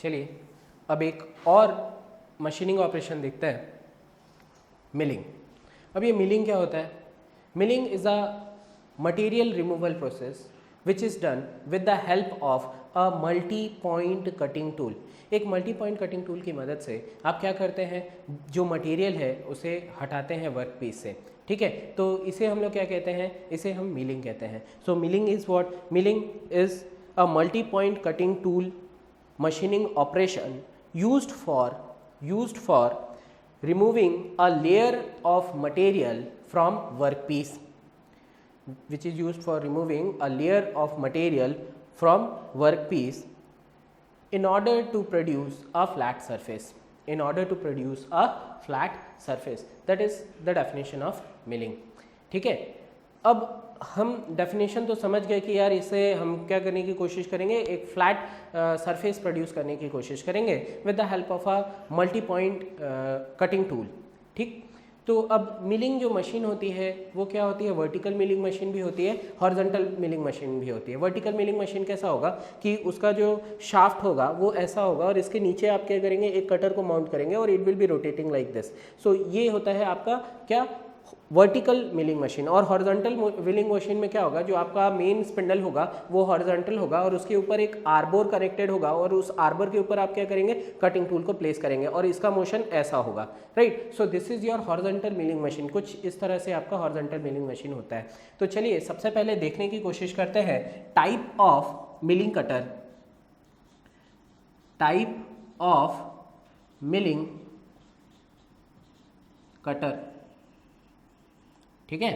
चलिए अब एक और मशीनिंग ऑपरेशन देखते हैं, मिलिंग। अब ये मिलिंग क्या होता है? Milling is a material removal process which is done with the help of a multi point cutting tool. एक मल्टी पॉइंट कटिंग टूल की मदद से आप क्या करते हैं, जो मटेरियल है उसे हटाते हैं वर्क पीस से। ठीक है, तो इसे हम लोग क्या कहते हैं? इसे हम मिलिंग कहते हैं। So milling is what? Milling is a multi point cutting tool machining operation used for removing a layer of material from workpiece, which is used for removing a layer of material from workpiece in order to produce a flat surface. In order to produce a flat surface, that is the definition of milling. ठीक है, अब हम definition तो समझ गए कि यार इसे हम क्या करने की कोशिश करेंगे, एक फ्लैट सरफेस प्रोड्यूस करने की कोशिश करेंगे with the help of a multi point cutting tool. ठीक, तो अब मिलिंग जो मशीन होती है वो क्या होती है? वर्टिकल मिलिंग मशीन भी होती है, हॉरिजॉन्टल मिलिंग मशीन भी होती है। वर्टिकल मिलिंग मशीन कैसा होगा कि उसका जो शाफ्ट होगा वो ऐसा होगा और इसके नीचे आप क्या करेंगे, एक कटर को माउंट करेंगे और it will be rotating like this. So ये होता है आपका क्या, वर्टिकल मिलिंग मशीन। और हॉरिजॉन्टल मिलिंग मशीन में क्या होगा, जो आपका मेन स्पिंडल होगा वो हॉरिजॉन्टल होगा और उसके ऊपर एक आर्बोर कनेक्टेड होगा और उस आर्बर के ऊपर आप क्या करेंगे, कटिंग टूल को प्लेस करेंगे और इसका मोशन ऐसा होगा, right. So this is your horizontal milling machine. कुछ इस तरह से आपका हॉरिजॉन्टल मिलिंग मशीन होता है। तो चलिए सबसे पहले देखने की कोशिश करते हैं type of milling cutter. Type of milling cutter. ठीक है,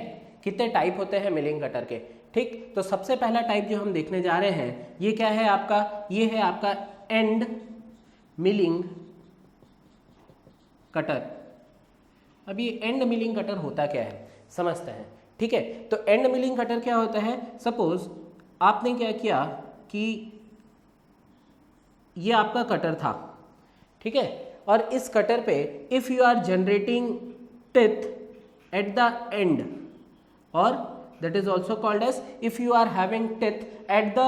कितने टाइप होते हैं मिलिंग कटर के? ठीक, तो सबसे पहला टाइप जो हम देखने जा रहे हैं ये क्या है आपका? ये है आपका एंड मिलिंग कटर। अब ये एंड मिलिंग कटर होता क्या है समझते हैं। ठीक है, तो एंड मिलिंग कटर क्या होता है? सपोज आपने क्या किया कि ये आपका कटर था, ठीक है, और इस कटर पे if you are generating teeth at the end, or that is also called as if you are having teeth at the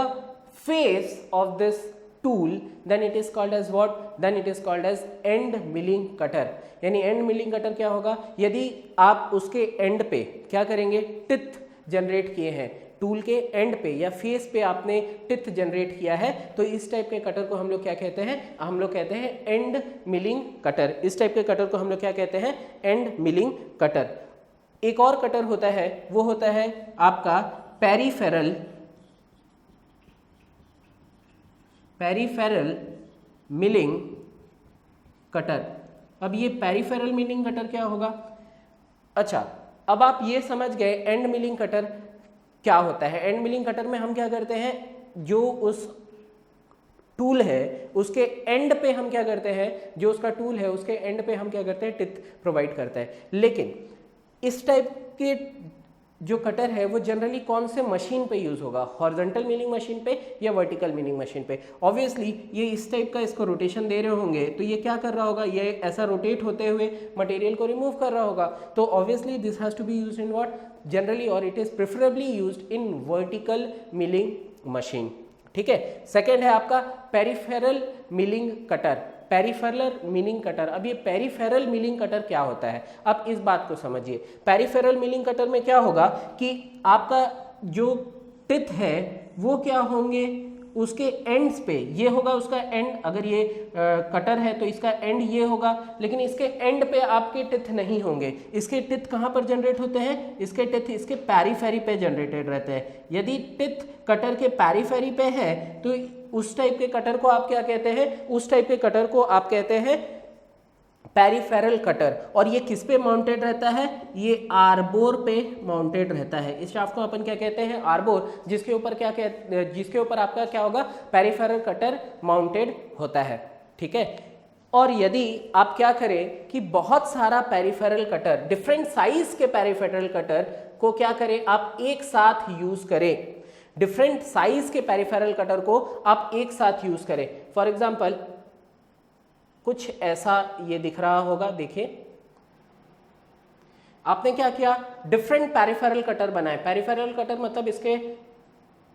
face of this tool, then it is called as what? Then it is called as end milling cutter। यानी end milling cutter क्या होगा? यदि आप उसके and पे क्या करेंगे, teeth generate किए हैं, टूल के एंड पे या फेस पे आपने टिथ जनरेट किया है, तो इस टाइप के कटर को हम लोग क्या कहते हैं? हम लोग कहते हैं एंड मिलिंग कटर। इस टाइप के कटर को हम लोग क्या कहते हैं? And milling cutter. एक और कटर होता है, वो होता है आपका पेरीफेरल मिलिंग कटर। अब ये पेरीफेरल मिलिंग कटर क्या होगा? अच्छा, अब आप ये समझ गए एंड मिलिंग कटर क्या होता है। एंड मिलिंग कटर में हम क्या करते हैं, जो उस टूल है उसके एंड पे हम क्या करते हैं, जो उसका टूल है उसके एंड पे हम क्या करते हैं, टिथ प्रोवाइड करते हैं। लेकिन इस टाइप के जो कटर है वो जनरली कौन से मशीन पे यूज होगा, हॉरिजॉन्टल मिलिंग मशीन पे या वर्टिकल मिलिंग मशीन पे? ऑब्वियसली ये इस टाइप का इसको रोटेशन दे रहे होंगे तो ये क्या कर रहा होगा, ये ऐसा रोटेट होते हुए मटेरियल को रिमूव कर रहा होगा। तो obviously this has to be used in what, generally, और it is preferably used in vertical milling machine. ठीक है, सेकेंड है आपका peripheral milling cutter. Peripheral milling cutter. अब ये पेरीफेरल मिलिंग कटर क्या होता है, अब इस बात को समझिए। पेरीफेरल मिलिंग कटर में क्या होगा कि आपका जो टिथ है वो क्या होंगे, उसके एंड्स पे ये होगा उसका एंड। अगर ये कटर है तो इसका एंड ये होगा, लेकिन इसके एंड पे आपके टिथ नहीं होंगे। इसके टिथ कहाँ पर जनरेट होते हैं? इसके टिथ इसके पेरीफेरी पे जनरेटेड रहते हैं। यदि टिथ कटर के पेरीफेरी पे है तो उस टाइप के कटर को आप क्या कहते हैं? उस टाइप के कटर को आप कहते हैं पेरीफेरल कटर। और ये किस पे माउंटेड रहता है? ये आर्बोर पे माउंटेड रहता है। इस शाफ्ट को अपन क्या कहते हैं? आर्बोर, जिसके ऊपर जिसके ऊपर आपका क्या होगा, पेरीफेरल कटर माउंटेड होता है। ठीक है, और यदि आप क्या करें कि बहुत सारा पेरीफेरल कटर, डिफरेंट साइज के पेरीफेरल कटर को क्या करें, आप एक साथ यूज करें। डिफरेंट साइज के पेरीफेरल कटर को आप एक साथ यूज करें। फॉर एग्जाम्पल कुछ ऐसा ये दिख रहा होगा, देखिए आपने क्या किया, डिफरेंट पेरीफेरल कटर बनाए। पेरीफेरल कटर मतलब इसके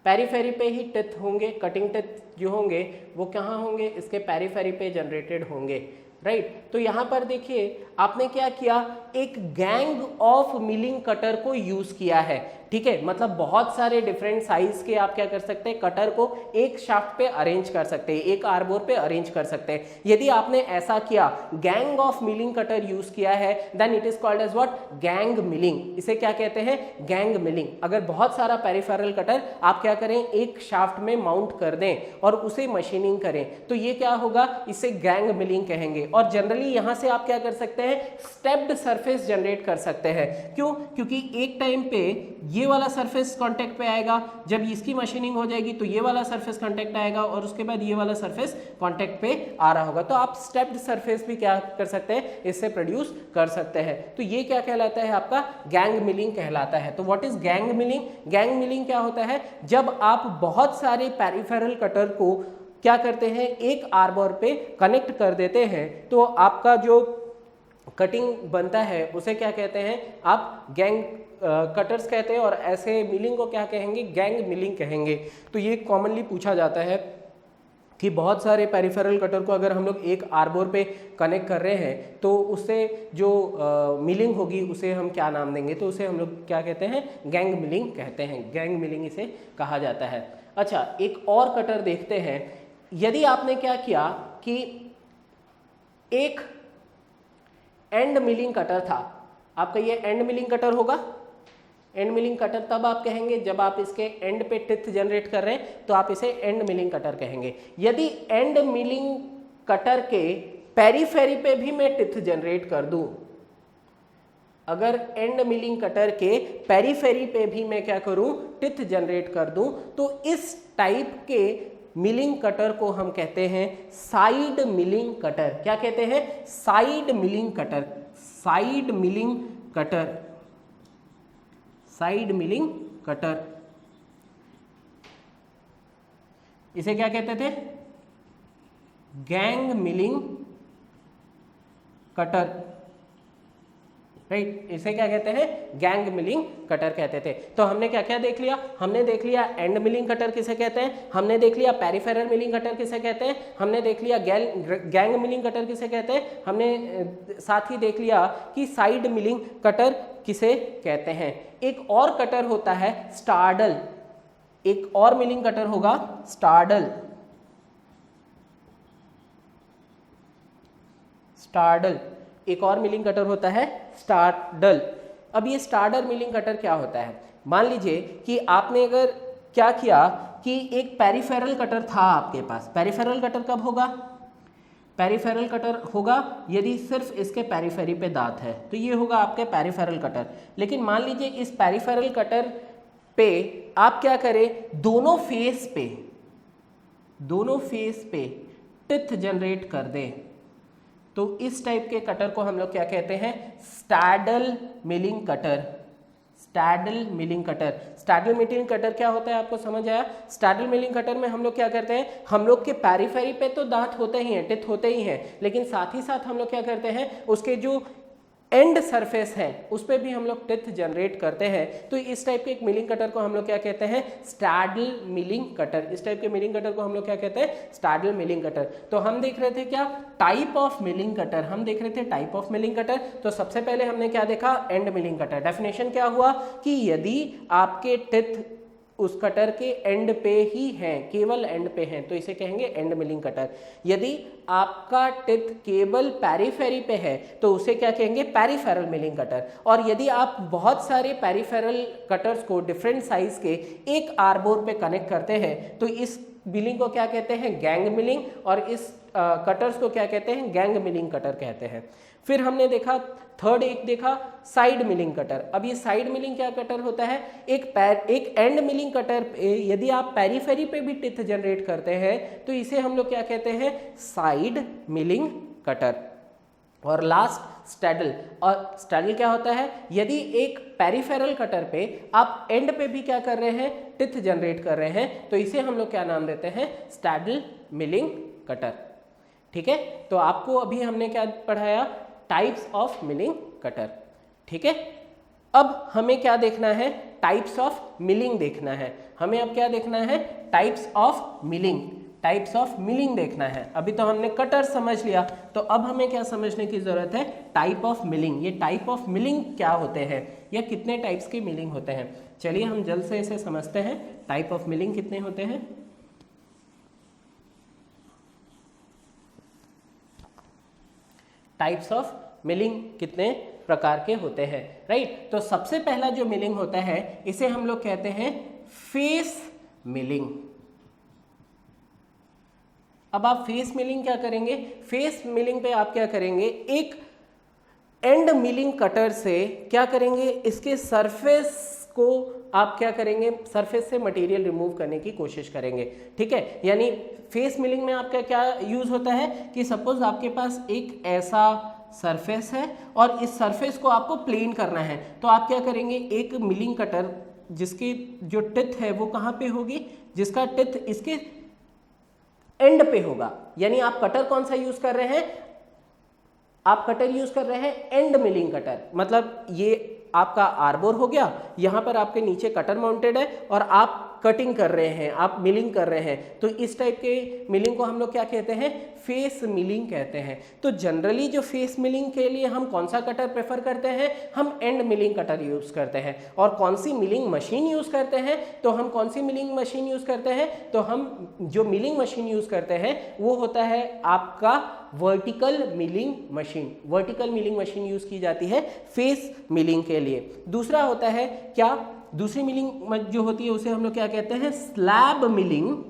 पेरीफेरी पे ही टिथ होंगे, कटिंग टिथ जो होंगे वो कहाँ होंगे, इसके पेरीफेरी पे जनरेटेड होंगे, राइट। तो यहाँ पर देखिए आपने क्या किया, एक गैंग ऑफ मिलिंग कटर को यूज किया है, ठीक है। मतलब बहुत सारे डिफरेंट साइज के आप क्या कर सकते हैं, कटर को एक शाफ्ट पे अरेंज कर सकते हैं, एक आर्बोर पे अरेंज कर सकते हैं। यदि आपने ऐसा किया, gang of milling cutter use किया है, then it is called as what, gang milling. इसे क्या कहते हैं, गैंग मिलिंग। अगर बहुत सारा पेरिफेरल कटर आप क्या करें, एक शाफ्ट में माउंट कर दें और उसे मशीनिंग करें, तो ये क्या होगा, इसे गैंग मिलिंग कहेंगे। और जनरली यहां से आप क्या कर सकते हैं, स्टेप्ड सरफेस जनरेट कर सकते हैं। क्यों, क्योंकि एक टाइम पे ये वाला सरफेस कांटेक्ट पे आएगा, जब इसकी मशीनिंग हो जाएगी तो ये वाला सरफेस कांटेक्ट आएगा और उसके बाद ये वाला सरफेस कांटेक्ट पे आ रहा होगा। तो आप स्टेप्ड सरफेस भी क्या कर सकते हैं, इससे प्रोड्यूस कर सकते हैं। तो ये क्या कहलाता है, आपका गैंग मिलिंग कहलाता है। तो what is gang milling, gang milling क्या होता है, जब आप बहुत सारे पेरिफेरल कटर को क्या करते हैं, एक आर्बर पे कनेक्ट कर देते हैं, तो आपका जो कटिंग बनता है उसे क्या कहते हैं, आप गैंग कटर्स कहते हैं, और ऐसे मिलिंग को क्या कहेंगे, गैंग मिलिंग कहेंगे। तो ये कॉमनली पूछा जाता है कि बहुत सारे पेरिफेरल कटर को अगर हम लोग एक आर्बोर पे कनेक्ट कर रहे हैं तो उससे जो मिलिंग होगी उसे हम क्या नाम देंगे, तो उसे हम लोग क्या कहते हैं, गैंग मिलिंग कहते हैं। गैंग मिलिंग इसे कहा जाता है। अच्छा, एक और कटर देखते हैं। यदि आपने क्या किया कि एक एंड मिलिंग कटर था, आपका ये एंड मिलिंग कटर होगा। एंड मिलिंग कटर तब आप कहेंगे जब आप इसके एंड पे टिथ जनरेट कर रहे हैं, तो आप इसे एंड मिलिंग कटर कहेंगे। यदि एंड मिलिंग कटर के पेरीफेरी पे भी मैं टिथ जनरेट कर दूं, अगर एंड मिलिंग कटर के पेरीफेरी पे भी मैं क्या करूं, टिथ जनरेट कर दूं, तो इस टाइप के मिलिंग कटर को हम कहते हैं साइड मिलिंग कटर। क्या कहते हैं, side milling cutter. Side milling cutter, side milling cutter, इसे क्या कहते थे, गैंग मिलिंग कटर, राइट। इसे क्या कहते हैं, गैंग मिलिंग कटर कहते थे। तो हमने क्या क्या देख लिया, हमने देख लिया एंड मिलिंग कटर किसे कहते हैं, हमने देख लिया पेरिफेरल मिलिंग कटर किसे कहते हैं, हमने देख लिया गैंग मिलिंग कटर किसे कहते हैं, हमने साथ ही देख लिया कि साइड मिलिंग कटर किसे कहते हैं। एक और कटर होता है स्टार्डल, एक और मिलिंग कटर होगा स्टार्डल। स्टार्डल, एक और मिलिंग कटर होता है स्टार्डल। अब ये स्टार्डल मिलिंग कटर क्या होता है, मान लीजिए कि आपने अगर क्या किया कि एक पेरिफेरल कटर था आपके पास। पेरिफेरल कटर कब होगा, पेरिफेरल कटर होगा यदि सिर्फ इसके पेरिफेरी पे दांत है, तो ये होगा आपके पेरिफेरल कटर। लेकिन मान लीजिए इस पेरिफेरल कटर पे आप क्या करें, दोनों फेस पे टिथ जनरेट कर दें, तो इस टाइप के कटर को हम लोग क्या कहते हैं, straddle milling cutter. Straddle milling cutter, straddle milling cutter क्या होता है आपको समझ आया। स्टैडल मिलिंग कटर में हम लोग क्या करते हैं, हम लोग के पेरिफेरी पे तो दांत होते ही हैं, टिथ होते ही हैं, लेकिन साथ ही साथ हम लोग क्या करते हैं, उसके जो एंड सरफेस है उस पर भी हम लोग टिथ जनरेट करते हैं। तो इस टाइप के एक मिलिंग कटर को हम लोग क्या कहते हैं, स्टैडल मिलिंग कटर। इस टाइप के मिलिंग कटर को हम लोग क्या कहते हैं, स्टैडल मिलिंग कटर। तो हम देख रहे थे क्या, टाइप ऑफ मिलिंग कटर, हम देख रहे थे टाइप ऑफ मिलिंग कटर। तो सबसे पहले हमने क्या देखा, एंड मिलिंग कटर। डेफिनेशन क्या हुआ कि यदि आपके टिथ उस कटर के एंड पे ही हैं, केवल एंड पे हैं, तो इसे कहेंगे एंड मिलिंग कटर। यदि आपका टिथ केवल पेरिफेरी पे है तो उसे क्या कहेंगे, पेरिफेरल मिलिंग कटर। और यदि आप बहुत सारे पेरिफेरल कटर्स को डिफरेंट साइज के एक आर्बोर पे कनेक्ट करते हैं तो इस मिलिंग को क्या कहते हैं, गैंग मिलिंग, और इस कटर्स को क्या कहते हैं, गैंग मिलिंग कटर कहते हैं। फिर हमने देखा थर्ड, एक देखा साइड मिलिंग कटर। अब ये साइड मिलिंग क्या कटर होता है, एक एंड मिलिंग कटर यदि आप पेरिफेरी पे भी टिथ जनरेट करते हैं तो इसे हम लोग क्या कहते हैं, साइड मिलिंग कटर। और लास्ट स्टैडल। और स्टैडल क्या होता है, यदि एक पेरिफेरल कटर पे आप एंड पे भी क्या कर रहे हैं, टिथ जनरेट कर रहे हैं, तो इसे हम लोग क्या नाम देते हैं, स्टैडल मिलिंग कटर। ठीक है, तो आपको अभी हमने क्या पढ़ाया, टाइप्स ऑफ मिलिंग कटर। ठीक है, अब हमें क्या देखना है टाइप्स ऑफ मिलिंग देखना है, हमें अब क्या देखना है, types of milling, types of milling देखना है। अभी तो हमने कटर समझ लिया, तो अब हमें क्या समझने की जरूरत है, टाइप ऑफ मिलिंग। ये टाइप ऑफ मिलिंग क्या होते हैं या कितने टाइप्स की मिलिंग होते हैं, चलिए हम जल्द से इसे समझते हैं। टाइप ऑफ मिलिंग कितने होते हैं, टाइप्स ऑफ मिलिंग कितने प्रकार के होते हैं, राइट। तो सबसे पहला जो मिलिंग होता है इसे हम लोग कहते हैं फेस मिलिंग। अब आप फेस मिलिंग क्या करेंगे, फेस मिलिंग पे आप क्या करेंगे, एक एंड मिलिंग कटर से क्या करेंगे, इसके सरफेस को आप क्या करेंगे, सरफेस से मटेरियल रिमूव करने की कोशिश करेंगे, ठीक है। यानी फेस मिलिंग में आपका क्या यूज होता है कि सपोज आपके पास एक ऐसा सरफेस है और इस सरफेस को आपको प्लेन करना है, तो आप क्या करेंगे, एक मिलिंग कटर जिसकी जो टिथ है वो कहाँ पे होगी, जिसका टिथ इसके एंड पे होगा। यानी आप कटर कौन सा यूज कर रहे हैं, आप कटर यूज कर रहे हैं एंड मिलिंग कटर, मतलब ये आपका आर्बोर हो गया, यहां पर आपके नीचे कटर माउंटेड है और आप कटिंग कर रहे हैं, आप मिलिंग कर रहे हैं, तो इस टाइप के मिलिंग को हम लोग क्या कहते हैं, फेस मिलिंग कहते हैं। तो जनरली जो फेस मिलिंग के लिए हम कौन सा कटर प्रेफर करते हैं, हम एंड मिलिंग कटर यूज करते हैं। और कौन सी मिलिंग मशीन यूज करते हैं, तो हम कौन सी मिलिंग मशीन यूज करते हैं, तो हम जो मिलिंग मशीन यूज करते हैं वो होता है आपका vertical milling machine. Vertical milling machine use की जाती है फेस मिलिंग के लिए। दूसरा होता है क्या, दूसरी मिलिंग जो होती है उसे हम लोग क्या कहते हैं, स्लैब मिलिंग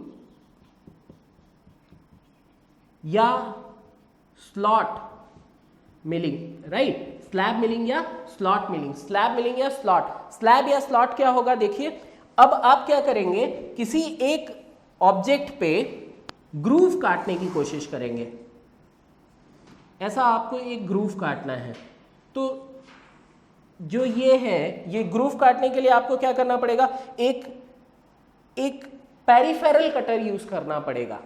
या slot milling, right. Slab milling या स्लॉट मिलिंग, स्लैब मिलिंग या स्लॉट। स्लैब या स्लॉट क्या होगा, देखिए अब आप क्या करेंगे, किसी एक ऑब्जेक्ट पे ग्रूव काटने की कोशिश करेंगे। ऐसा आपको एक ग्रूव काटना है, तो जो ये है, ये ग्रूव काटने के लिए आपको क्या करना पड़ेगा, एक पेरिफेरल कटर यूज करना पड़ेगा,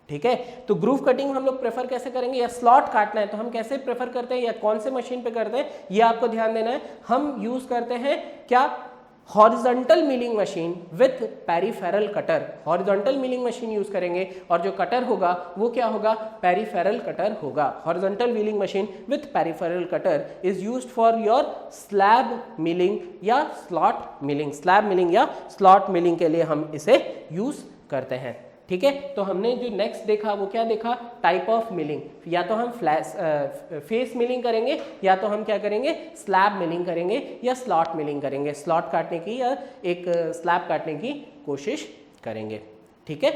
ठीक है। तो ग्रूव कटिंग हम लोग प्रेफर कैसे करेंगे, या स्लॉट काटना है तो हम कैसे प्रेफर करते हैं या कौन से मशीन पे करते हैं, ये आपको ध्यान देना है। हम यूज करते हैं क्या, horizontal milling machine with peripheral cutter. Horizontal milling machine use करेंगे और जो कटर होगा वो क्या होगा, पेरिफेरल कटर होगा। Horizontal milling machine with peripheral cutter is used for your slab milling या स्लॉट मिलिंग। स्लैब मिलिंग या स्लॉट मिलिंग के लिए हम इसे यूज करते हैं, ठीक है। तो हमने जो नेक्स्ट देखा वो क्या देखा, टाइप ऑफ मिलिंग। या तो हम फेस मिलिंग करेंगे या तो हम क्या करेंगे, स्लैब मिलिंग करेंगे या स्लॉट मिलिंग करेंगे। स्लॉट काटने की या एक स्लैब काटने की कोशिश करेंगे, ठीक है।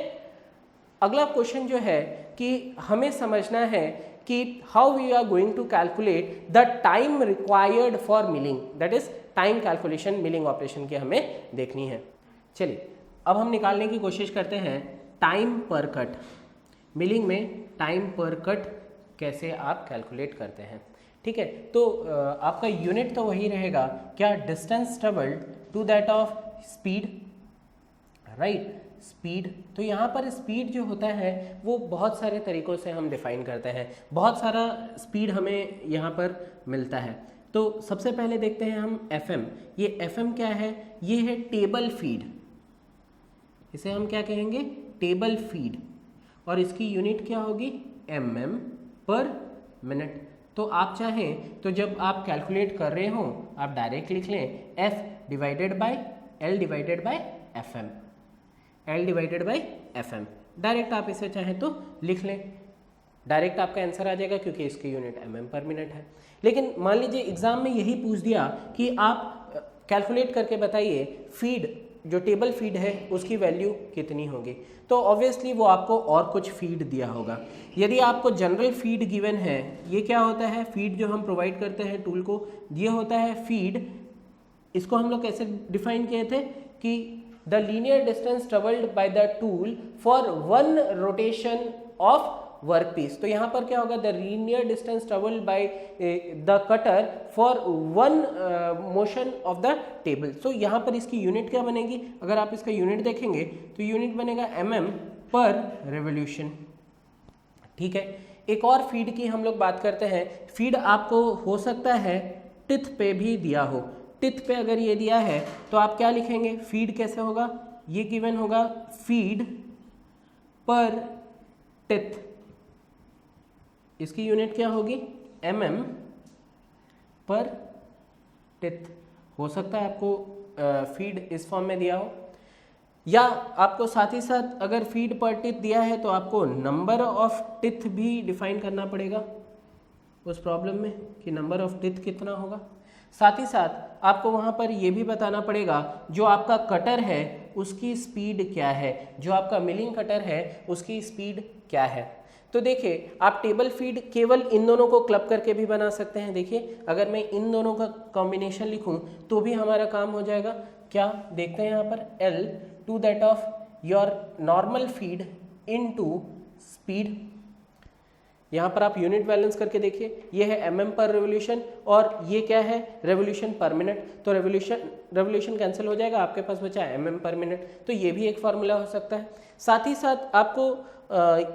अगला क्वेश्चन जो है कि हमें समझना है कि how we are going to calculate the time required for milling, that is time calculation milling operation की हमें देखनी है। चलिए अब हम निकालने की कोशिश करते हैं टाइम पर कट। मिलिंग में टाइम पर कट कैसे आप कैलकुलेट करते हैं, ठीक है। तो आपका यूनिट तो वही रहेगा क्या, distance travelled to that of speed, right, speed. तो यहाँ पर स्पीड जो होता है वो बहुत सारे तरीक़ों से हम डिफाइन करते हैं, बहुत सारा स्पीड हमें यहाँ पर मिलता है। तो सबसे पहले देखते हैं हम एफएम। ये एफएम क्या है, ये है टेबल फीड, इसे हम क्या कहेंगे, टेबल फीड, और इसकी यूनिट क्या होगी, mm पर मिनट। तो आप चाहें तो जब आप कैलकुलेट कर रहे हो आप डायरेक्ट लिख लें F divided by L divided by FM, L divided by FM। Direct आप इसे चाहें तो लिख लें, डायरेक्ट आपका आंसर आ जाएगा क्योंकि इसकी यूनिट mm पर मिनट है। लेकिन मान लीजिए एग्जाम में यही पूछ दिया कि आप कैलकुलेट करके बताइए फीड, जो टेबल फीड है उसकी वैल्यू कितनी होगी, तो ऑब्वियसली वो आपको और कुछ फीड दिया होगा। यदि आपको जनरल फीड गिवन है, ये क्या होता है, फीड जो हम प्रोवाइड करते हैं टूल को, ये होता है फीड। इसको हम लोग कैसे डिफाइन किए थे कि the linear distance travelled by the tool for 1 rotation of work piece. तो यहाँ पर क्या होगा, the linear distance travelled by the cutter for 1 motion of the table. So यहाँ पर इसकी यूनिट क्या बनेगी, अगर आप इसका यूनिट देखेंगे तो यूनिट बनेगा mm पर रेवोल्यूशन, ठीक है। एक और फीड की हम लोग बात करते हैं। फीड आपको हो सकता है टिथ पे भी दिया हो, टिथ पे अगर ये दिया है तो आप क्या लिखेंगे, फीड कैसे होगा, ये गिवन होगा फीड पर टिथ, इसकी यूनिट क्या होगी mm पर टिथ। हो सकता है आपको फीड इस फॉर्म में दिया हो, या आपको साथ ही साथ अगर फीड पर टिथ दिया है तो आपको नंबर ऑफ टिथ भी डिफाइन करना पड़ेगा उस प्रॉब्लम में कि नंबर ऑफ टिथ कितना होगा। साथ ही साथ आपको वहाँ पर ये भी बताना पड़ेगा जो आपका कटर है उसकी स्पीड क्या है, जो आपका मिलिंग कटर है उसकी स्पीड क्या है। तो देखिए आप टेबल फीड केवल इन दोनों को क्लब करके भी बना सकते हैं। देखिए अगर मैं इन दोनों का कॉम्बिनेशन लिखूं तो भी हमारा काम हो जाएगा। क्या देखते हैं यहाँ पर, L to that of your normal feed into speed. यहाँ पर आप यूनिट बैलेंस करके देखिए, ये है mm पर रेवोल्यूशन और ये क्या है रेवोल्यूशन पर मिनट। तो रेवोल्यूशन कैंसिल हो जाएगा, आपके पास बचा mm पर मिनट। तो ये भी एक फार्मूला हो सकता है। साथ ही साथ आपको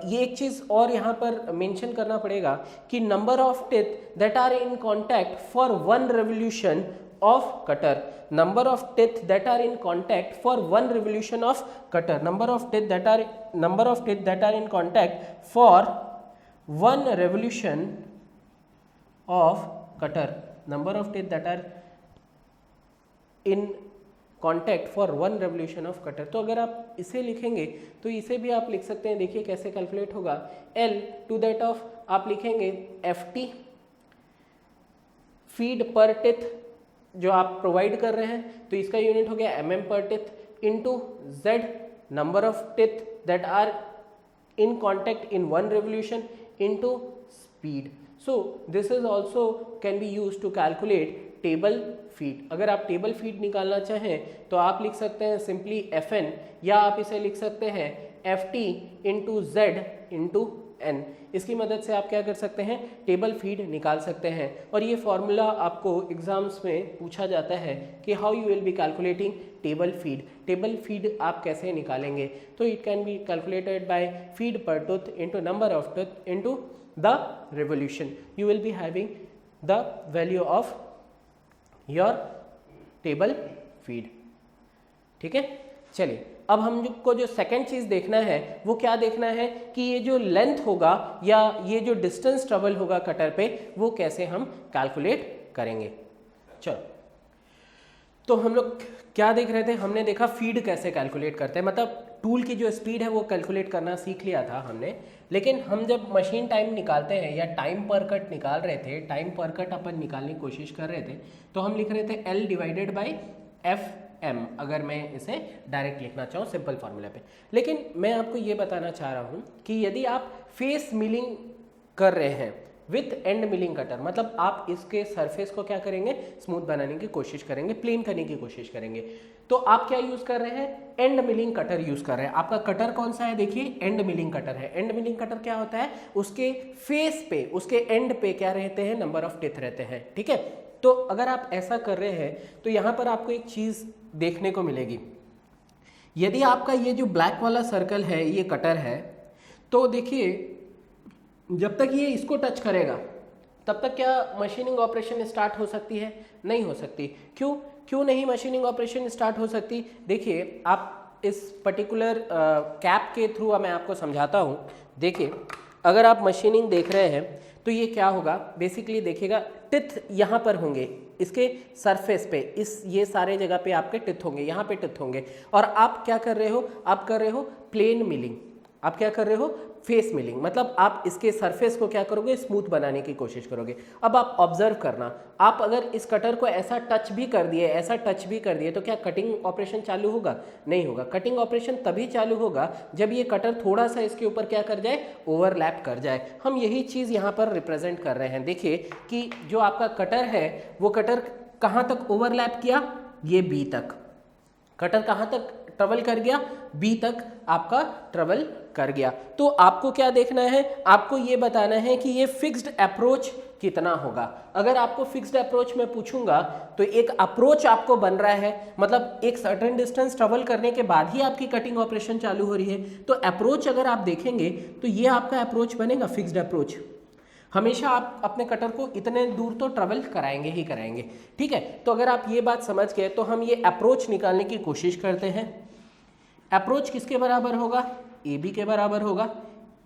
ये एक चीज़ और यहाँ पर मेंशन करना पड़ेगा कि number of teeth that are in contact for one revolution of cutter, number of teeth that are in contact for one revolution of cutter, number of teeth that are in contact for one revolution of cutter, number of teeth that are in contact for one revolution of cutter। तो अगर आप इसे लिखेंगे तो इसे भी आप लिख सकते हैं। देखिए कैसे कैलकुलेट होगा, L टू दैट ऑफ आप लिखेंगे FT फीड पर टिथ जो आप प्रोवाइड कर रहे हैं, तो इसका यूनिट हो गया mm per teeth into Z number of teeth that are in contact in one revolution into speed. So this is also can be use to calculate table feed. अगर आप टेबल फीड निकालना चाहें तो आप लिख सकते हैं सिंपली FN, या आप इसे लिख सकते हैं FT into Z into N। इसकी मदद से आप क्या कर सकते हैं, टेबल फीड निकाल सकते हैं। और ये फॉर्मूला आपको एग्जाम्स में पूछा जाता है कि how you will be calculating table feed. Table feed आप कैसे निकालेंगे, तो it can be calculated by feed per tooth into number of tooth into the revolution. You will be having the value of your table feed. ठीक है, चलिए अब हमको जो सेकंड चीज देखना है वो क्या देखना है कि ये जो लेंथ होगा या ये जो डिस्टेंस ट्रेवल होगा कटर पे वो कैसे हम कैलकुलेट करेंगे। चलो, तो हम लोग क्या देख रहे थे, हमने देखा फीड कैसे कैलकुलेट करते हैं, मतलब टूल की जो स्पीड है वो कैलकुलेट करना सीख लिया था हमने। लेकिन हम जब मशीन टाइम निकालते हैं या टाइम पर कट निकाल रहे थे, टाइम पर कट अपन निकालने की कोशिश कर रहे थे, तो हम लिख रहे थे L डिवाइडेड बाई FM, अगर मैं इसे डायरेक्ट लिखना चाहूँ सिंपल फार्मूला पे। लेकिन मैं आपको ये बताना चाह रहा हूँ कि यदि आप फेस मिलिंग कर रहे हैं विथ एंड मिलिंग कटर, मतलब आप इसके सरफेस को क्या करेंगे, स्मूथ बनाने की कोशिश करेंगे, प्लेन करने की कोशिश करेंगे, तो आप क्या यूज कर रहे हैं, एंड मिलिंग कटर यूज कर रहे हैं। आपका कटर कौन सा है, देखिए एंड मिलिंग कटर है। एंड मिलिंग कटर क्या होता है, उसके फेस पे, उसके एंड पे क्या रहते हैं, नंबर ऑफ टिथ रहते हैं। ठीक है, तो अगर आप ऐसा कर रहे हैं तो यहाँ पर आपको एक चीज देखने को मिलेगी। यदि आपका ये जो ब्लैक वाला सर्कल है ये कटर है, तो देखिए जब तक ये इसको टच करेगा तब तक क्या मशीनिंग ऑपरेशन स्टार्ट हो सकती है, नहीं हो सकती। क्यों नहीं मशीनिंग ऑपरेशन स्टार्ट हो सकती, देखिए आप इस पर्टिकुलर कैप के थ्रू मैं आपको समझाता हूँ। देखिए अगर आप मशीनिंग देख रहे हैं तो ये क्या होगा, बेसिकली देखिएगा टिथ यहाँ पर होंगे, इसके सरफेस पे, इस ये सारे जगह पे आपके टिथ होंगे, यहाँ पे टिथ होंगे, और आप क्या कर रहे हो, आप कर रहे हो प्लेन मिलिंग, आप क्या कर रहे हो, फेस मिलिंग, मतलब आप इसके सरफेस को क्या करोगे, स्मूथ बनाने की कोशिश करोगे। अब आप ऑब्जर्व करना, आप अगर इस कटर को ऐसा टच भी कर दिए, ऐसा टच भी कर दिए, तो क्या कटिंग ऑपरेशन चालू होगा, नहीं होगा। कटिंग ऑपरेशन तभी चालू होगा जब ये कटर थोड़ा सा इसके ऊपर क्या कर जाए, ओवरलैप कर जाए। हम यही चीज़ यहाँ पर रिप्रेजेंट कर रहे हैं। देखिए कि जो आपका कटर है वो कटर कहाँ तक ओवरलैप किया, ये बी तक, कटर कहाँ तक ट्रेवल कर गया, बी तक आपका ट्रेवल कर गया। तो आपको क्या देखना है, आपको ये बताना है कि ये फिक्स्ड अप्रोच कितना होगा। अगर आपको फिक्स्ड अप्रोच में पूछूंगा तो एक अप्रोच आपको बन रहा है, मतलब एक सर्टेन डिस्टेंस ट्रेवल करने के बाद ही आपकी कटिंग ऑपरेशन चालू हो रही है, तो अप्रोच अगर आप देखेंगे तो ये आपका अप्रोच बनेगा फिक्स्ड अप्रोच। हमेशा आप अपने कटर को इतने दूर तो ट्रेवल कराएंगे ही कराएंगे। ठीक है, तो अगर आप ये बात समझ गए तो हम ये अप्रोच निकालने की कोशिश करते हैं। अप्रोच किसके बराबर होगा? ए बी के बराबर होगा।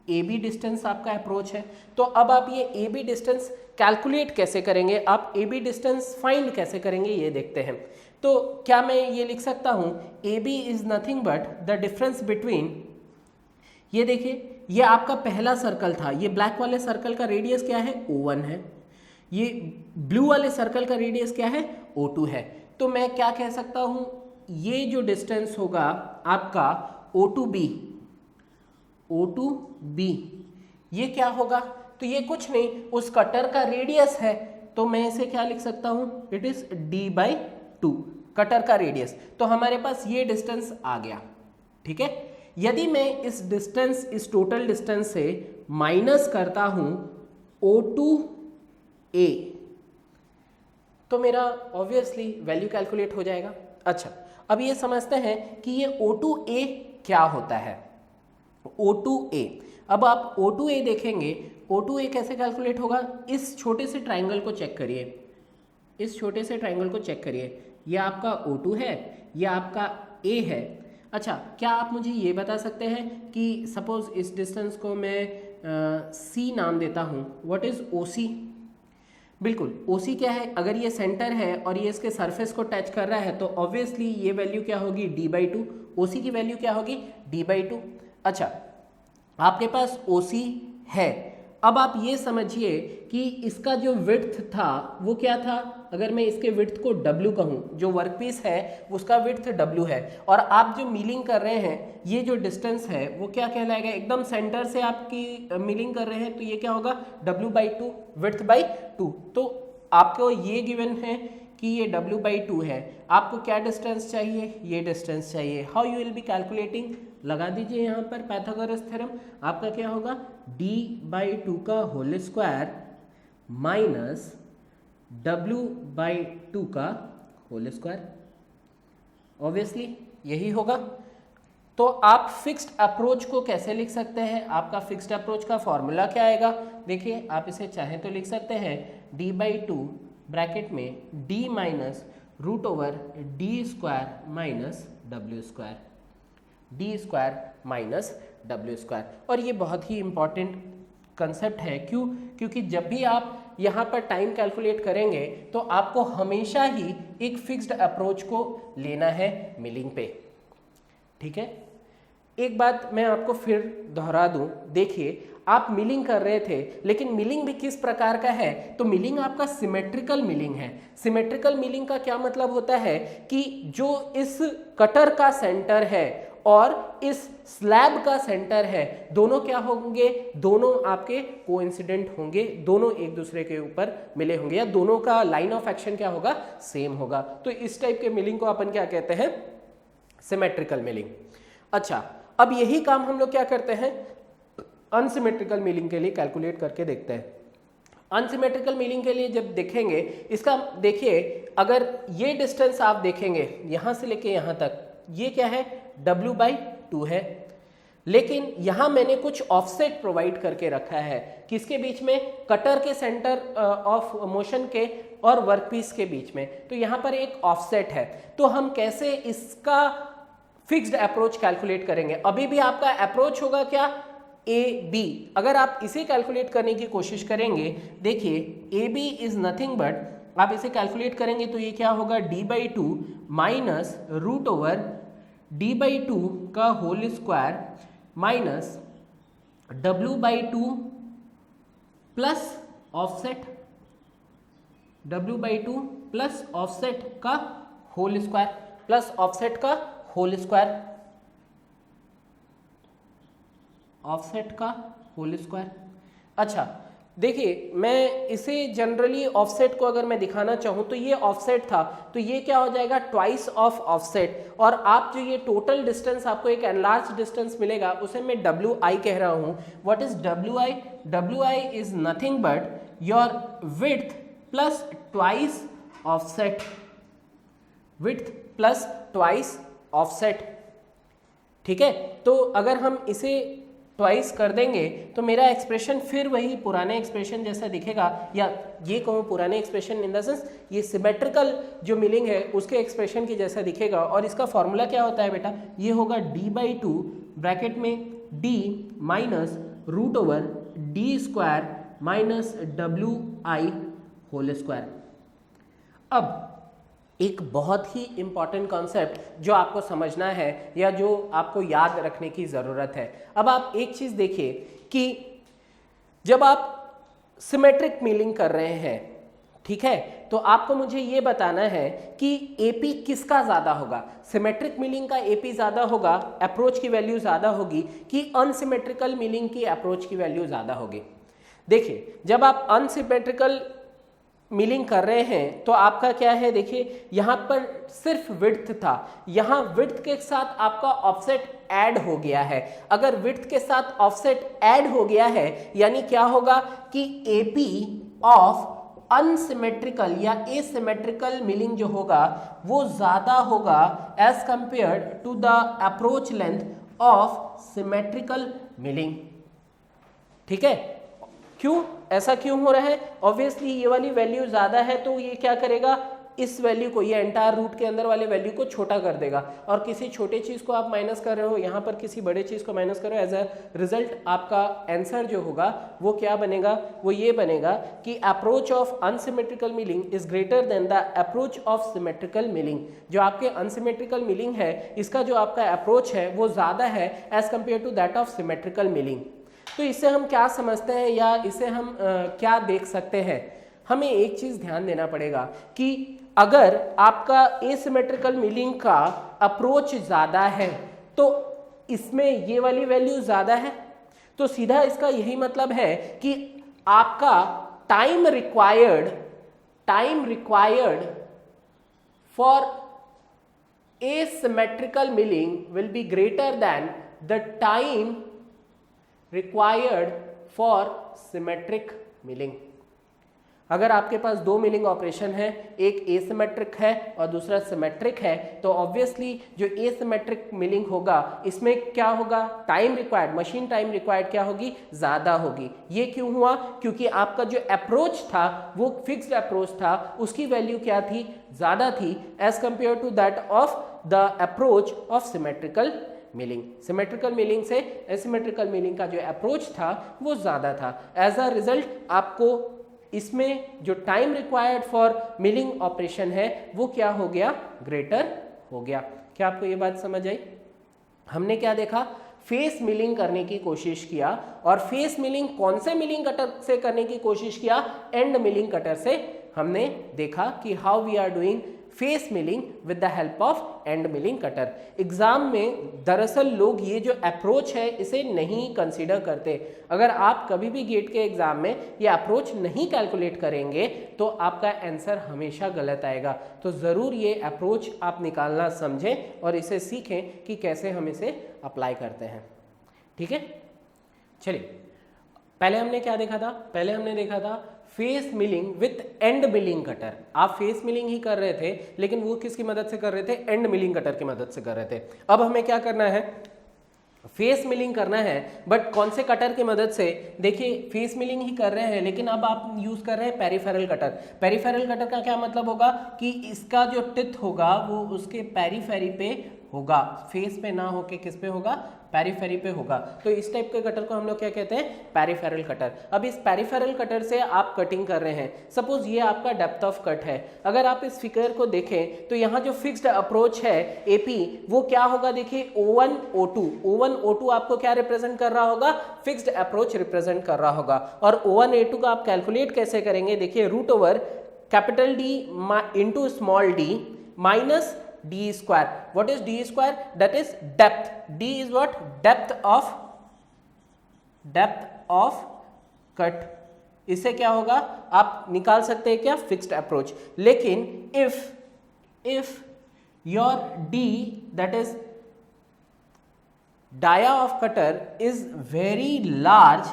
ए बी डिस्टेंस आपका अप्रोच है। तो अब आप ये ए बी डिस्टेंस कैलकुलेट कैसे करेंगे, आप ए बी डिस्टेंस फाइंड कैसे करेंगे ये देखते हैं। तो क्या मैं ये लिख सकता हूँ A B is nothing but the difference between, ये देखिए ये आपका पहला सर्कल था, ये ब्लैक वाले सर्कल का रेडियस क्या है? O1 है। ये ब्लू वाले सर्कल का रेडियस क्या है? O2 है। तो मैं क्या कह सकता हूँ, ये जो डिस्टेंस होगा आपका O2B, ये क्या होगा? तो ये कुछ नहीं, उस कटर का रेडियस है। तो मैं इसे क्या लिख सकता हूँ? इट इज D/2, कटर का रेडियस। तो हमारे पास ये डिस्टेंस आ गया। ठीक है, यदि मैं इस डिस्टेंस, इस टोटल डिस्टेंस से माइनस करता हूं O2A, तो मेरा ऑब्वियसली वैल्यू कैलकुलेट हो जाएगा। अच्छा, अब ये समझते हैं कि ये O2A क्या होता है। O2A, अब आप O2A देखेंगे, O2A कैसे कैलकुलेट होगा? इस छोटे से ट्राइंगल को चेक करिए, इस छोटे से ट्राइंगल को चेक करिए, ये आपका O2 है, ये आपका A है। अच्छा, क्या आप मुझे ये बता सकते हैं कि सपोज इस डिस्टेंस को मैं C नाम देता हूँ, व्हाट इज OC? बिल्कुल, OC क्या है? अगर ये सेंटर है और ये इसके सरफेस को टच कर रहा है तो ऑब्वियसली ये वैल्यू क्या होगी? D/2। OC की वैल्यू क्या होगी? D/2। अच्छा, आपके पास OC है। अब आप ये समझिए कि इसका जो विड्थ था वो क्या था? अगर मैं इसके विड्थ को W कहूँ, जो वर्कपीस है उसका विड्थ W है, और आप जो मिलिंग कर रहे हैं, ये जो डिस्टेंस है वो क्या कहलाएगा? एकदम सेंटर से आपकी मिलिंग कर रहे हैं, तो ये क्या होगा? W/2, विड्थ/2। तो आपको ये गिवन है कि ये W/2 है। आपको क्या डिस्टेंस चाहिए? ये डिस्टेंस चाहिए। How you will be calculating? लगा दीजिए यहाँ पर पाइथागोरस थ्योरम। आपका क्या होगा? D/2 का होल स्क्वायर माइनस W/2 का होल स्क्वायर, ऑब्वियसली यही होगा। तो आप फिक्स्ड अप्रोच को कैसे लिख सकते हैं? आपका फिक्स्ड अप्रोच का फॉर्मूला क्या आएगा? देखिए, आप इसे चाहें तो लिख सकते हैं D/2 ब्रैकेट में D minus √D² minus W², D² minus W²। और ये बहुत ही इंपॉर्टेंट कंसेप्ट है। क्यों? क्योंकि जब भी आप यहाँ पर टाइम कैलकुलेट करेंगे तो आपको हमेशा ही एक फिक्स्ड अप्रोच को लेना है मिलिंग पे। ठीक है, एक बात मैं आपको फिर दोहरा दूं, देखिए आप मिलिंग कर रहे थे, लेकिन मिलिंग भी किस प्रकार का है? तो मिलिंग आपका सिमेट्रिकल मिलिंग है। सिमेट्रिकल मिलिंग का क्या मतलब होता है कि जो इस कटर का सेंटर है और इस स्लैब का सेंटर है, दोनों क्या होंगे? दोनों आपके कोइंसिडेंट होंगे, दोनों एक दूसरे के ऊपर मिले होंगे, या दोनों का लाइन ऑफ एक्शन क्या होगा? सेम होगा। तो इस टाइप के मिलिंग को अपन क्या कहते हैं? Symmetrical milling. अच्छा, अब यही काम हम लोग क्या करते हैं? अनसिमेट्रिकल मिलिंग के लिए कैलकुलेट करके देखते हैं। अनसिमेट्रिकल मिलिंग के लिए जब देखेंगे, इसका देखिए, अगर ये डिस्टेंस आप देखेंगे यहां से लेके यहां तक, ये क्या है? W/2 है। लेकिन यहां मैंने कुछ ऑफसेट प्रोवाइड करके रखा है, किसके बीच में? कटर के सेंटर ऑफ मोशन के और वर्कपीस के बीच में। तो यहां पर एक ऑफसेट है। तो हम कैसे इसका फिक्स्ड अप्रोच कैलकुलेट करेंगे? अभी भी आपका अप्रोच होगा क्या? AB। अगर आप इसे कैलकुलेट करने की कोशिश करेंगे, देखिए AB इज नथिंग बट, आप इसे कैलकुलेट करेंगे तो ये क्या होगा? D/2 माइनस √D/2 का whole square minus W/2 plus offset, W/2 plus offset का होल स्क्वायर, प्लस ऑफसेट का होल स्क्वायर, ऑफसेट का होल स्क्वायर। अच्छा, देखिए मैं इसे जनरली ऑफसेट को अगर मैं दिखाना चाहूँ तो ये ऑफसेट था, तो ये क्या हो जाएगा? Twice of offset. और आप जो ये टोटल डिस्टेंस, आपको एक एनलार्ज डिस्टेंस मिलेगा, उसे मैं WI कह रहा हूँ। What is WI? WI is nothing but your width plus twice offset, width plus twice offset. ठीक है, तो अगर हम इसे ट्वाइस कर देंगे तो मेरा एक्सप्रेशन फिर वही पुराने एक्सप्रेशन जैसा दिखेगा, या ये कहूँ पुराने एक्सप्रेशन इन द सेंस ये सिमेट्रिकल जो मिलिंग है उसके एक्सप्रेशन की जैसा दिखेगा। और इसका फॉर्मूला क्या होता है बेटा, ये होगा d/2 ब्रैकेट में d minus root over D square minus WI whole square. अब एक बहुत ही इंपॉर्टेंट कॉन्सेप्ट जो आपको समझना है या जो आपको याद रखने की ज़रूरत है। अब आप एक चीज़ देखिए कि जब आप सिमेट्रिक मिलिंग कर रहे हैं, ठीक है, तो आपको मुझे ये बताना है कि AP किसका ज़्यादा होगा। सिमेट्रिक मिलिंग का AP ज़्यादा होगा, अप्रोच की वैल्यू ज़्यादा होगी, कि अनसिमेट्रिकल मिलिंग की अप्रोच की वैल्यू ज़्यादा होगी। देखिए जब आप अनसिमेट्रिकल मिलिंग कर रहे हैं तो आपका क्या है, देखिए यहाँ पर सिर्फ विड्थ था, यहाँ विड्थ के साथ आपका ऑफसेट ऐड हो गया है। अगर विड्थ के साथ ऑफसेट ऐड हो गया है यानी क्या होगा कि AP ऑफ अनसिमेट्रिकल या एसिमेट्रिकल मिलिंग जो होगा वो ज़्यादा होगा as compared to the approach length of symmetrical milling. ठीक है, क्यों ऐसा क्यों हो रहा है? ऑब्वियसली ये वाली वैल्यू ज़्यादा है तो ये क्या करेगा, इस वैल्यू को, ये एंटायर रूट के अंदर वाले वैल्यू को छोटा कर देगा। और किसी छोटे चीज़ को आप माइनस कर रहे हो, यहाँ पर किसी बड़े चीज़ को माइनस कर रहे हो, एज अ रिजल्ट आपका आंसर जो होगा वो क्या बनेगा, वो ये बनेगा कि approach of unsymmetrical milling is greater than the approach of symmetrical milling. जो आपके अनसिमेट्रिकल मिलिंग है इसका जो आपका अप्रोच है वो ज़्यादा है as compare to that of symmetrical milling. तो इससे हम क्या समझते हैं या इसे हम क्या देख सकते हैं? हमें एक चीज़ ध्यान देना पड़ेगा कि अगर आपका एसिमेट्रिकल मिलिंग का अप्रोच ज़्यादा है तो इसमें ये वाली वैल्यू ज़्यादा है, तो सीधा इसका यही मतलब है कि आपका time required for asymmetrical milling will be greater than the time required for symmetric milling। अगर आपके पास दो मिलिंग ऑपरेशन है, एक एसिमेट्रिक है और दूसरा सिमेट्रिक है, तो ऑब्वियसली जो एसिमेट्रिक मिलिंग होगा इसमें क्या होगा, time required, machine time required क्या होगी, ज़्यादा होगी। ये क्यों हुआ? क्योंकि आपका जो अप्रोच था वो फिक्स्ड अप्रोच था, उसकी वैल्यू क्या थी, ज़्यादा थी as compare to that of the approach of symmetrical milling. Symmetrical milling से एसिमेट्रिकल मिलिंग का जो अप्रोच था वो ज़्यादा था। एज अ रिजल्ट आपको इसमें जो time required for milling operation है वो क्या हो गया, ग्रेटर हो गया। क्या आपको ये बात समझ आई? हमने क्या देखा, फेस मिलिंग करने की कोशिश किया, और फेस मिलिंग कौन से मिलिंग कटर से करने की कोशिश किया, एंड मिलिंग कटर से। हमने देखा कि how we are doing face milling with the help of end milling cutter. Exam में दरअसल लोग ये जो अप्रोच है इसे नहीं कंसीडर करते। अगर आप कभी भी गेट के एग्जाम में ये अप्रोच नहीं कैलकुलेट करेंगे तो आपका आंसर हमेशा गलत आएगा। तो ज़रूर ये अप्रोच आप निकालना समझें और इसे सीखें कि कैसे हम इसे अप्लाई करते हैं। ठीक है, चलिए पहले हमने क्या देखा था, पहले हमने देखा था face milling with and milling cutter. आप फेस मिलिंग ही कर रहे थे लेकिन वो किसकी मदद से कर रहे थे, एंड मिलिंग कटर की मदद से कर रहे थे। अब हमें क्या करना है, फेस मिलिंग करना है, बट कौन से कटर की मदद से? देखिए फेस मिलिंग ही कर रहे हैं लेकिन अब आप यूज कर रहे हैं पेरिफेरल कटर। पेरिफेरल कटर का क्या मतलब होगा कि इसका जो टिथ होगा वो उसके पेरीफेरी पे होगा, फेस पे ना होके किस पे होगा, पेरीफेरी पे होगा। तो इस टाइप के कटर को हम लोग क्या कहते हैं, पेरिफेरल कटर। अब इस पेरिफेरल कटर से आप कटिंग कर रहे हैं, सपोज ये आपका डेप्थ ऑफ कट है। अगर आप इस फिगर को देखें तो यहाँ जो फिक्स्ड अप्रोच है AP वो क्या होगा, देखिए O1 O2 आपको क्या रिप्रेजेंट कर रहा होगा, फिक्स्ड अप्रोच रिप्रेजेंट कर रहा होगा। और O1 A2 का आप कैलकुलेट कैसे करेंगे, देखिए root over capital D into small d minus d square. What is d square? That is depth. D is what? Depth of cut. इससे क्या होगा, आप निकाल सकते हैं क्या, फिक्स्ड अप्रोच। लेकिन if your d, that is dia of cutter, is very large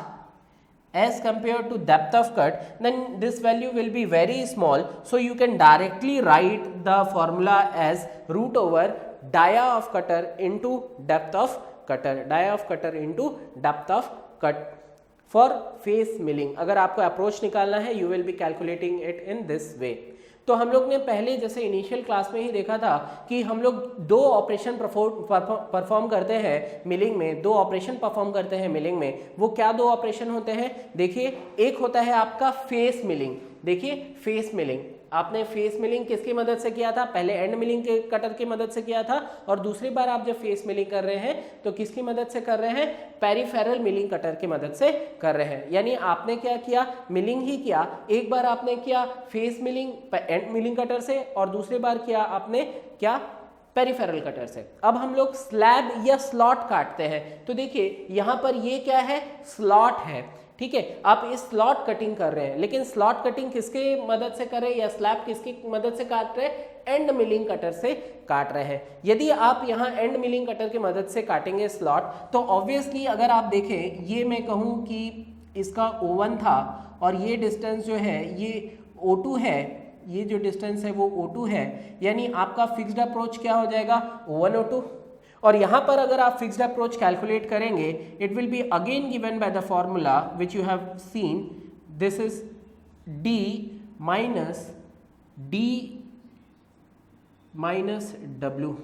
as compared to depth of cut, then this value will be very small. So you can directly write the formula as root over dia of cutter into depth of cutter, dia of cutter into depth of cut for face milling. अगर आपको approach निकालना है you will be calculating it in this way. तो हम लोग ने पहले जैसे इनिशियल क्लास में ही देखा था कि हम लोग दो ऑपरेशन परफॉर्म करते हैं मिलिंग में, दो ऑपरेशन परफॉर्म करते हैं मिलिंग में। वो क्या दो ऑपरेशन होते हैं? देखिए, एक होता है आपका फेस मिलिंग। देखिए फेस मिलिंग, आपने फेस मिलिंग किसकी मदद से किया था? पहले एंड मिलिंग के कटर की मदद से किया था, और दूसरी बार आप जब फेस मिलिंग कर रहे हैं तो किसकी मदद से कर रहे हैं? पेरिफेरल मिलिंग कटर की मदद से कर रहे हैं। यानी आपने क्या किया? मिलिंग ही किया। एक बार आपने किया face milling and milling cutter से, और दूसरी बार किया आपने क्या? पेरिफेरल कटर से। अब हम लोग स्लैब या स्लॉट काटते हैं। तो देखिए यहाँ पर ये क्या है? स्लॉट है, ठीक है। आप इस स्लॉट कटिंग कर रहे हैं, लेकिन स्लॉट कटिंग किसके मदद से कर रहे हैं, या स्लैब किसकी मदद से काट रहे हैं? एंड मिलिंग कटर से काट रहे हैं। यदि आप यहाँ एंड मिलिंग कटर की मदद से काटेंगे स्लॉट, तो ऑब्वियसली अगर आप देखें, ये मैं कहूँ कि इसका O1 था और ये डिस्टेंस जो है ये O2 है, ये जो डिस्टेंस है वो O2 है, यानी आपका फिक्स्ड अप्रोच क्या हो जाएगा? O1 O2। और यहाँ पर अगर आप फिक्स्ड अप्रोच कैलकुलेट करेंगे, it will be again given by the formula which you have seen, this is d minus w।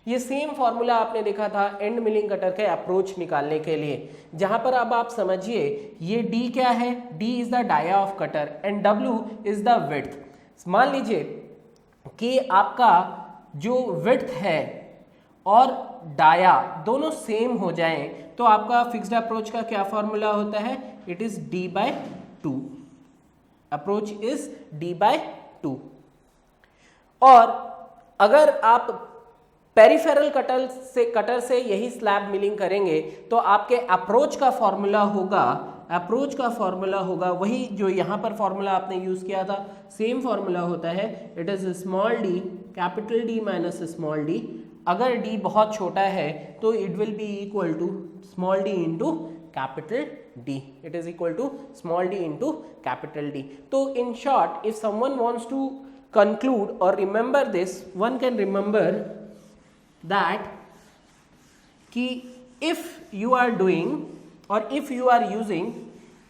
ये सेम फॉर्मूला आपने देखा था एंड मिलिंग कटर के अप्रोच निकालने के लिए, जहां पर अब आप समझिए ये d क्या है? d is the dia of cutter and w is the width. मान लीजिए कि आपका जो विड्थ है और डाया दोनों सेम हो जाएं, तो आपका फिक्स्ड अप्रोच का क्या फॉर्मूला होता है? It is d/2। Approach is d/2। और अगर आप पेरिफेरल कटर से यही स्लैब मिलिंग करेंगे, तो आपके अप्रोच का फॉर्मूला होगा वही जो यहाँ पर फॉर्मूला आपने यूज किया था, सेम फॉर्मूला होता है। It is small d, capital D minus small d। अगर d बहुत छोटा है तो it will be equal to small d into capital D। It is equal to small d into capital D। तो in short, if someone wants to conclude or remember this, one can remember that कि if you are doing or if you are using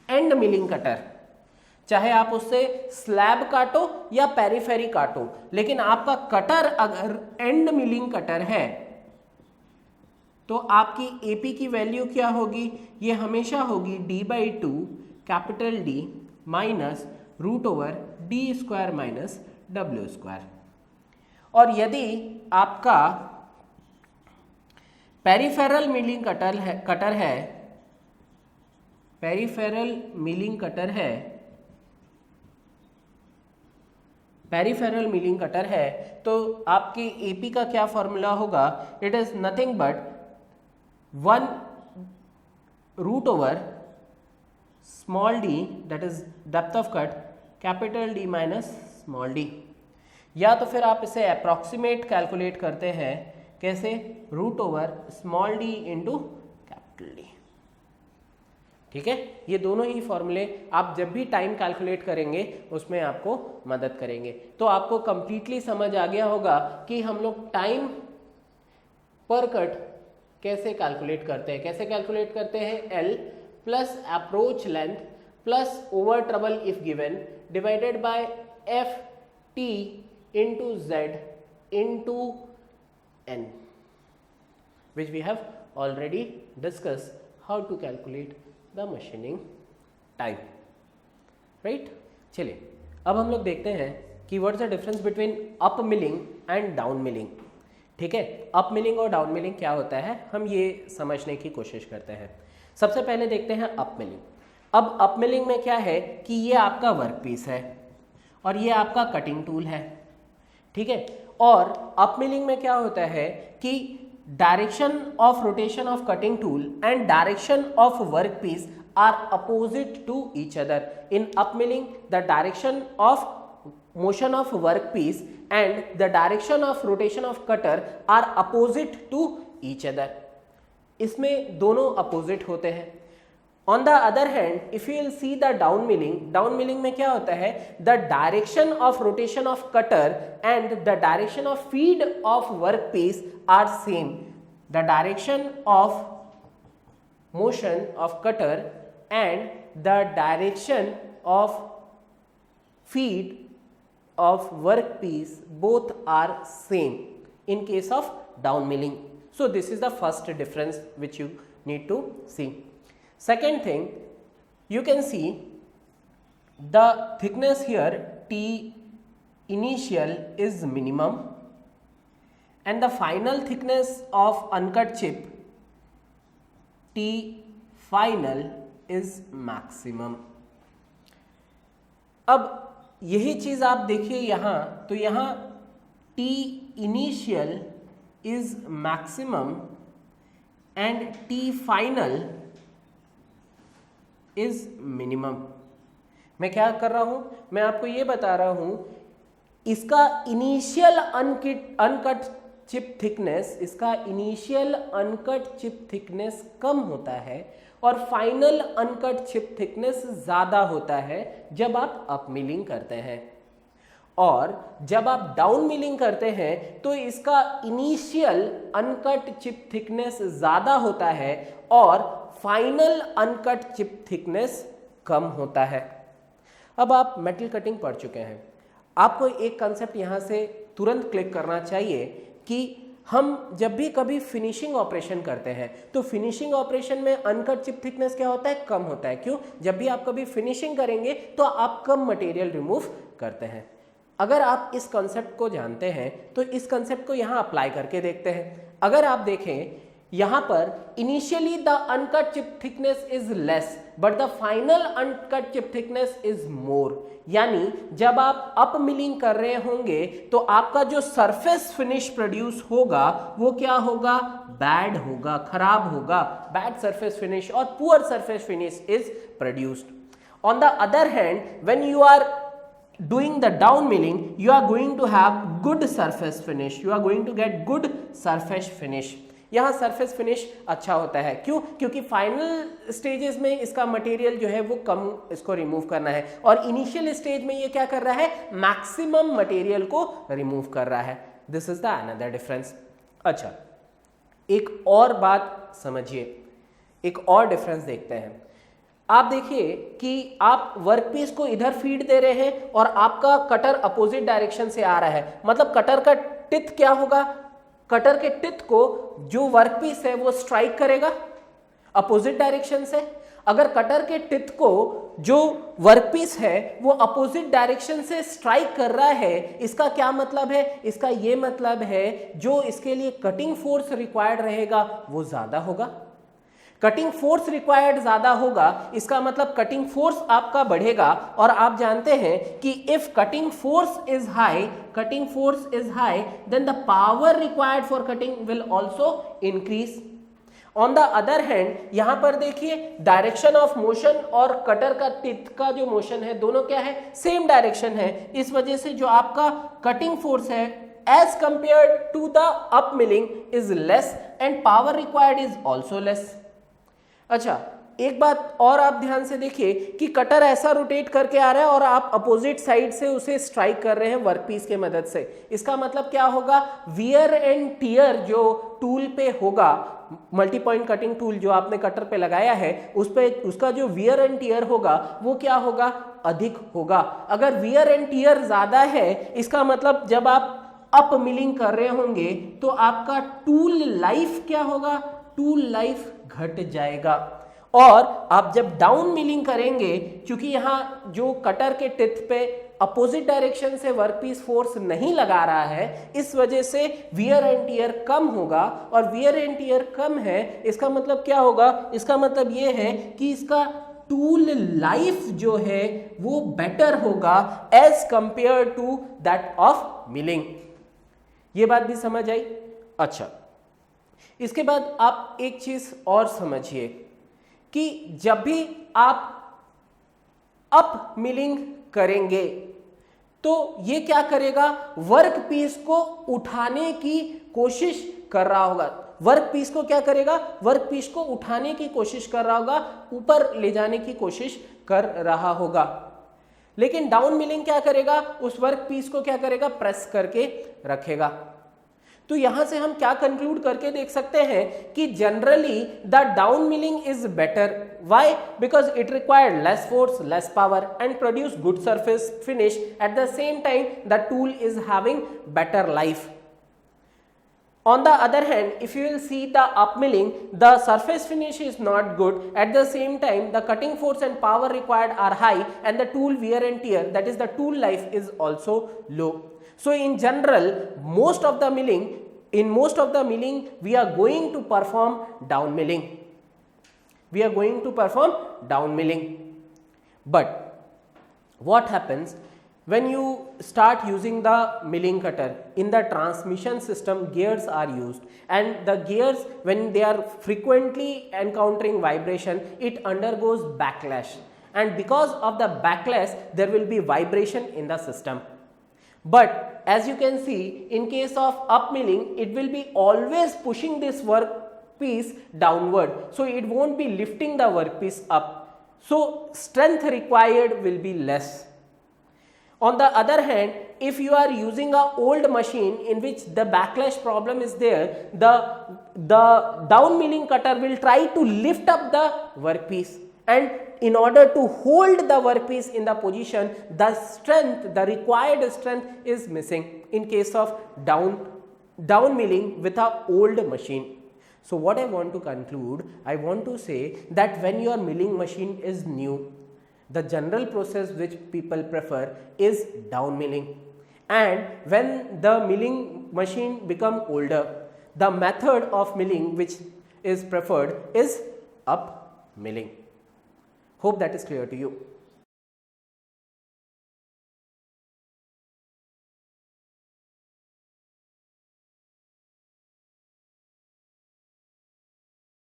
end milling cutter, चाहे आप उससे slab काटो या periphery काटो, लेकिन आपका कटर अगर एंड मिलिंग कटर है तो आपकी AP की वैल्यू क्या होगी? ये हमेशा होगी d/2 capital D minus √d² minus w²। और यदि आपका पेरिफेरल मिलिंग कटर है, पेरिफेरल मिलिंग कटर है, तो आपकी AP का क्या फॉर्मूला होगा? It is nothing but 1 √ small d, that is depth of cut, capital D minus small d। या तो फिर आप इसे अप्रॉक्सीमेट कैलकुलेट करते हैं, कैसे? √ Small d into capital D। ठीक है, ये दोनों ही फॉर्मूले आप जब भी टाइम कैलकुलेट करेंगे उसमें आपको मदद करेंगे। तो आपको कंप्लीटली समझ आ गया होगा कि हम लोग टाइम पर कट कैसे कैलकुलेट करते हैं। कैसे कैलकुलेट करते हैं? L plus approach length plus over trouble if given divided by FT into Z into N, which we have already discussed how to calculate the machining time, right? चलिए अब हम लोग देखते हैं कि what is the difference between up milling and down milling। ठीक है, up milling और डाउन मिलिंग क्या होता है, हम ये समझने की कोशिश करते हैं। सबसे पहले देखते हैं अप मिलिंग। अब अप मिलिंग में क्या है कि ये आपका वर्क पीस है और ये आपका कटिंग टूल है, ठीक है। और अप मिलिंग में क्या होता है कि direction of rotation of cutting tool and direction of work piece are opposite to each other. In up milling the direction of motion of workpiece and the direction of rotation of cutter are opposite to each other। इसमें दोनों opposite होते हैं। On the other hand, if you will see the down milling में क्या होता है? The direction of rotation of cutter and the direction of feed of workpiece are same। The direction of motion of cutter and the direction of feed of workpiece both are same in case of down milling. So this is the first difference which you need to see. Second thing, you can see the thickness here T initial is minimum and the final thickness of uncut chip T final is maximum. अब यही चीज आप देखिए यहां, तो यहां T initial is maximum and T final is minimum. मैं क्या कर रहा हूं, मैं आपको ये बता रहा हूं इसका इनिशियल अनकट चिप थिकनेस, इसका इनिशियल अनकट चिप थिकनेस कम होता है और फाइनल अनकट चिप थिकनेस ज़्यादा होता है जब आप अप मिलिंग करते हैं, और जब आप डाउन मिलिंग करते हैं तो इसका इनिशियल अनकट चिप थिकनेस ज़्यादा होता है और फाइनल अनकट चिप थिकनेस कम होता है. अब आप मेटल कटिंग पढ़ चुके हैं, आपको एक कंसेप्ट यहाँ से तुरंत क्लिक करना चाहिए कि हम जब भी कभी फिनिशिंग ऑपरेशन करते हैं तो फिनिशिंग ऑपरेशन में अनकट चिप थिकनेस क्या होता है, कम होता है. क्यों? जब भी आप कभी फिनिशिंग करेंगे तो आप कम मटेरियल रिमूव करते हैं. अगर आप इस कॉन्सेप्ट को जानते हैं तो इस कॉन्सेप्ट को यहाँ अप्लाई करके देखते हैं. अगर आप देखें यहाँ पर initially the uncut chip thickness is less but the final uncut chip thickness is more, यानी जब आप अप मिलिंग कर रहे होंगे तो आपका जो सरफेस फिनिश प्रोड्यूस होगा वो क्या होगा, बैड होगा, खराब होगा. बैड सरफेस फिनिश और poor surface finish is produced. On the other hand when you are doing the down milling you are going to have good surface finish, you are going to get good surface finish. यहाँ surface finish अच्छा होता है. क्यों? क्योंकि final stages में इसका material जो है वो कम इसको रिमूव करना है और इनिशियल स्टेज में ये क्या कर रहा है, मैक्सिमम मटेरियल को रिमूव कर रहा है. This is the another difference. अच्छा, एक और बात समझिए, एक और डिफरेंस देखते हैं. आप देखिए कि आप वर्कपीस को इधर फीड दे रहे हैं और आपका कटर अपोजिट डायरेक्शन से आ रहा है, मतलब कटर का टिथ क्या होगा, कटर के टिथ को जो वर्कपीस है वो स्ट्राइक करेगा अपोजिट डायरेक्शन से. अगर कटर के टिथ को जो वर्कपीस है वो अपोजिट डायरेक्शन से स्ट्राइक कर रहा है, इसका क्या मतलब है, इसका ये मतलब है जो इसके लिए कटिंग फोर्स रिक्वायर्ड रहेगा वो ज्यादा होगा. कटिंग फोर्स रिक्वायर्ड ज्यादा होगा, इसका मतलब कटिंग फोर्स आपका बढ़ेगा. और आप जानते हैं कि if cutting force is high then the power required for cutting will also increase. On the other hand यहां पर देखिए डायरेक्शन ऑफ मोशन और कटर का टिथ का जो मोशन है दोनों क्या है, सेम डायरेक्शन है. इस वजह से जो आपका कटिंग फोर्स है as compared to the up milling is less and power required is also less. अच्छा, एक बात और आप ध्यान से देखिए कि कटर ऐसा रोटेट करके आ रहा है और आप अपोजिट साइड से उसे स्ट्राइक कर रहे हैं वर्कपीस के मदद से. इसका मतलब क्या होगा, वियर एंड टियर जो टूल पे होगा, मल्टी पॉइंट कटिंग टूल जो आपने कटर पे लगाया है उस पे उसका जो वियर एंड टियर होगा वो क्या होगा, अधिक होगा. अगर वियर एंड टियर ज्यादा है इसका मतलब जब आप अप मिलिंग कर रहे होंगे तो आपका टूल लाइफ क्या होगा, टूल लाइफ घट जाएगा. और आप जब डाउन मिलिंग करेंगे, क्योंकि यहाँ जो कटर के टिथ पे अपोजिट डायरेक्शन से वर्कपीस फोर्स नहीं लगा रहा है, इस वजह से वियर एंड टियर कम होगा. और वियर एंड टियर कम है इसका मतलब क्या होगा, इसका मतलब ये है कि इसका टूल लाइफ जो है वो बेटर होगा as compare to that of milling. ये बात भी समझ आई. अच्छा, इसके बाद आप एक चीज और समझिए कि जब भी आप अप मिलिंग करेंगे तो ये क्या करेगा, वर्क पीस को उठाने की कोशिश कर रहा होगा. वर्क पीस को क्या करेगा, वर्क पीस को उठाने की कोशिश कर रहा होगा, ऊपर ले जाने की कोशिश कर रहा होगा. लेकिन डाउन मिलिंग क्या करेगा, उस वर्क पीस को क्या करेगा, प्रेस करके रखेगा. तो तो यहां से हम क्या कंक्लूड करके देख सकते हैं कि generally the down milling is better. Why? Because it required less force, less power and produce good surface finish. At the same time the tool is having better life. On the other hand, if you will see the up milling, the surface finish is not good. At the same time, the cutting force and power required are high and the tool wear and tear, that is the tool life, is also low. So in general, in most of the milling, we are going to perform down milling. But what happens when you start using the milling cutter? In the transmission system, gears are used, and the gears, when they are frequently encountering vibration, it undergoes backlash, and because of the backlash there will be vibration in the system. But as you can see, in case of up milling, it will be always pushing this workpiece downward, so it won't be lifting the workpiece up, so strength required will be less. On the other hand, if you are using a old machine in which the backlash problem is there, the down milling cutter will try to lift up the workpiece, and in order to hold the workpiece in the position, the required strength is missing in case of down milling with a old machine. So what I want to conclude, I want to say that when your milling machine is new, the general process which people prefer is down milling, and when the milling machine become older, the method of milling which is preferred is up milling. Hope that is clear to you.